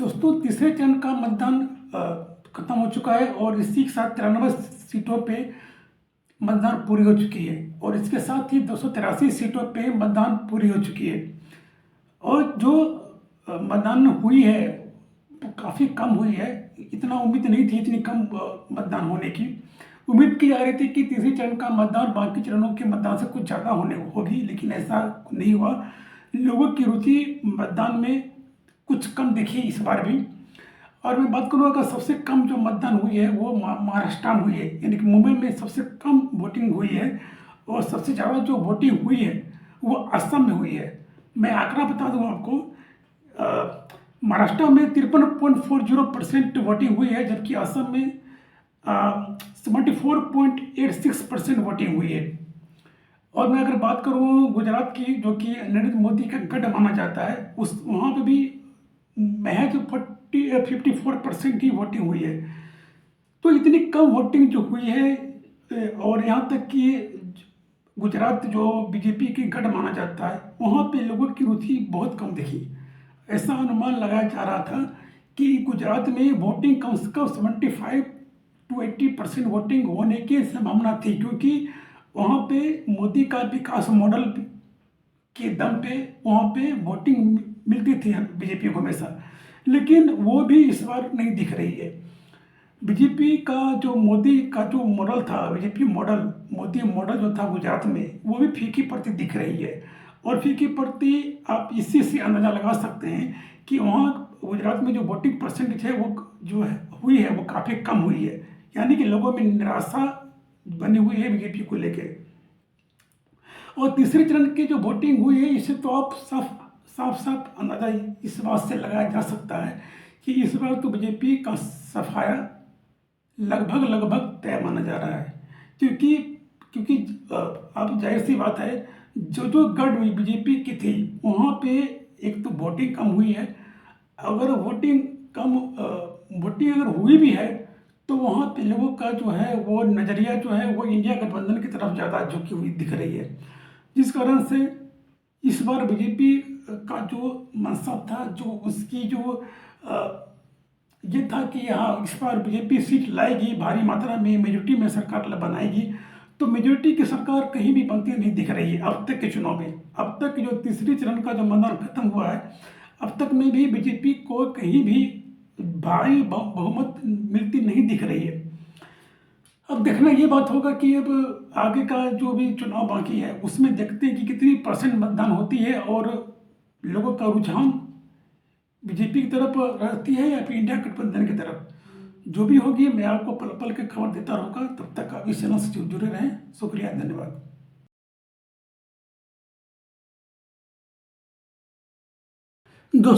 दोस्तों, तीसरे चरण का मतदान खत्म हो चुका है और इसी के साथ 93 सीटों पे मतदान पूरी हो चुकी है और इसके साथ ही 283 सीटों पे मतदान पूरी हो चुकी है। और जो मतदान हुई है वो काफ़ी कम हुई है। इतना उम्मीद नहीं थी इतनी कम मतदान होने की। उम्मीद की जा रही थी कि तीसरे चरण का मतदान बाकी चरणों के मतदान से कुछ ज़्यादा होने होगी, लेकिन ऐसा नहीं हुआ। लोगों की रुचि मतदान में कुछ कम दिखी इस बार भी। और मैं बात करूँ अगर सबसे कम जो मतदान हुई है वो महाराष्ट्र में हुई है, यानी कि मुंबई में सबसे कम वोटिंग हुई है। और सबसे ज़्यादा जो वोटिंग हुई है वो असम में हुई है। मैं आंकड़ा बता दूँ आपको, महाराष्ट्र में 53.40% वोटिंग हुई है, जबकि असम में 74.86% वोटिंग हुई है। और मैं अगर बात करूँ गुजरात की, जो कि नरेंद्र मोदी का गढ़ माना जाता है, उस वहाँ पे भी महज 54% ही वोटिंग हुई है। तो इतनी कम वोटिंग जो हुई है, और यहाँ तक कि गुजरात जो बीजेपी की गढ़ माना जाता है, वहाँ पे लोगों की रुचि बहुत कम दिखी। ऐसा अनुमान लगाया जा रहा था कि गुजरात में वोटिंग कम से कम 75 to 80% वोटिंग होने की संभावना थी, क्योंकि वहाँ पे मोदी का विकास मॉडल के दम पे वहाँ पे वोटिंग मिलती थी बीजेपी को हमेशा। लेकिन वो भी इस बार नहीं दिख रही है। बीजेपी का जो मोदी का जो मॉडल था, बीजेपी मॉडल, मोदी मॉडल जो था गुजरात में, वो भी फीकी पड़ती दिख रही है। और फीकी पड़ती आप इसी से अंदाजा लगा सकते हैं कि वहाँ गुजरात में जो वोटिंग परसेंटेज है वो जो है हुई है वो काफ़ी कम हुई है, यानी कि लोगों में निराशा बनी हुई है बीजेपी को लेकर। और तीसरे चरण की जो वोटिंग हुई है, इससे तो आप साफ अंदाजा इस बात से लगाया जा सकता है कि इस बार तो बीजेपी का सफाया लगभग तय माना जा रहा है। क्योंकि क्योंकि अब जाहिर सी बात है, जो गढ़ बीजेपी की थी वहाँ पे एक तो वोटिंग कम हुई है। अगर वोटिंग अगर हुई भी है तो वहाँ पे लोगों का जो है वो नज़रिया जो है वो इंडिया गठबंधन की तरफ ज़्यादा झुकी हुई दिख रही है। जिस कारण से इस बार बीजेपी का जो मनसा था, जो उसकी जो ये था कि यहाँ इस बार बीजेपी सीट लाएगी, भारी मात्रा में मेजोरिटी में सरकार बनाएगी। तो मेजोरिटी की सरकार कहीं भी बनती नहीं दिख रही है अब तक के चुनाव में। अब तक जो तीसरी चरण का जो मतदान खत्म हुआ है, अब तक में भी बीजेपी को कहीं भी भारी बहुमत मिलती नहीं दिख रही है। अब देखना ये बात होगा कि अब आगे का जो भी चुनाव बाकी है उसमें देखते हैं कि कितनी परसेंट मतदान होती है और लोगों का रुझान बीजेपी की तरफ रहती है या फिर इंडिया गठबंधन की तरफ। जो भी होगी मैं आपको पल पल के खबर देता रहूँगा। तब तक आप इस चैनल से जुड़े रहें। शुक्रिया, धन्यवाद दोस्तों।